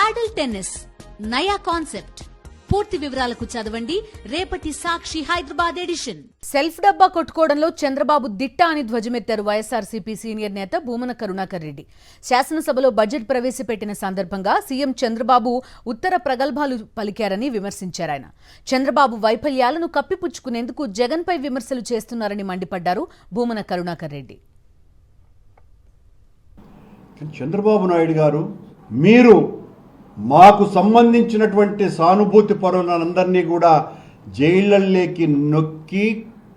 పాడల్ tennis నయా concept. పూర్తి వివరాలకు చదవండి రేపటి సాక్షి హైదరాబాద్ ఎడిషన్. సెల్ఫ్ డబ్బా కొట్టుకోవడంలో చంద్రబాబు దిట్ట అని ధ్వజమెత్తారు వైఎస్ఆర్సీపీ సీనియర్ నేత భూమన కరుణాకర్ రెడ్డి. శాసనసభలో బడ్జెట్ ప్రవేశపెట్టిన సందర్భంగా సీఎం చంద్రబాబు ఉత్తర ప్రగల్భాలు పలికారని విమర్శించారు. ఆయన చంద్రబాబు వైఫల్యాలను కప్పిపుచ్చుకునేందుకు జగన్పై విమర్శలు చేస్తున్నారని మండిపడ్డారు భూమన కరుణాకర్ రెడ్డి. చంద్రబాబు నాయుడు గారు, మీరు మాకు సంబంధించినటువంటి సానుభూతి పరులందరినీ కూడా జైళ్లలోకి నొక్కి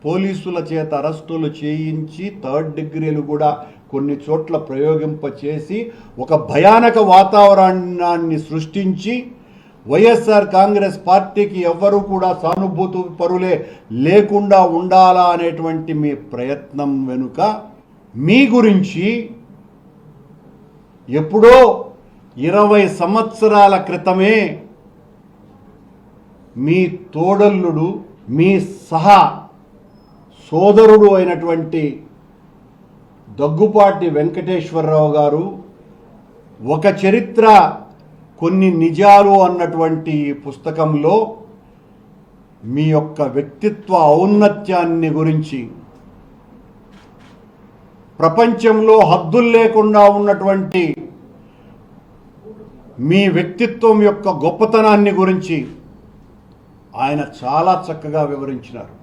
పోలీసుల చేత అరెస్టులు చేయించి 3rd డిగ్రీలు కూడా కొన్ని చోట్ల ప్రయోగింపచేసి ఒక భయానక వాతావరణాన్ని సృష్టించి వైఎస్ఆర్ కాంగ్రెస్ పార్టీకి ఎవ్వరూ కూడా సానుభూతి పరులే లేకుండా ఉండాలా అనేటువంటి మీ ప్రయత్నం వెనుక మీ గురించి ఎప్పుడో 20 సంవత్సరాల క్రితమే మీ తోడల్లుడు, మీ సహా సోదరుడు అయినటువంటి దగ్గుపాటి వెంకటేశ్వరరావు గారు ఒక చరిత్ర కొన్ని నిజాలు అన్నటువంటి పుస్తకంలో మీ యొక్క వ్యక్తిత్వ ఔన్నత్యాన్ని గురించి, ప్రపంచంలో హద్దులు లేకుండా ఉన్నటువంటి మీ వ్యక్తిత్వం యొక్క గొప్పతనాన్ని గురించి ఆయన చాలా చక్కగా వివరించినారు.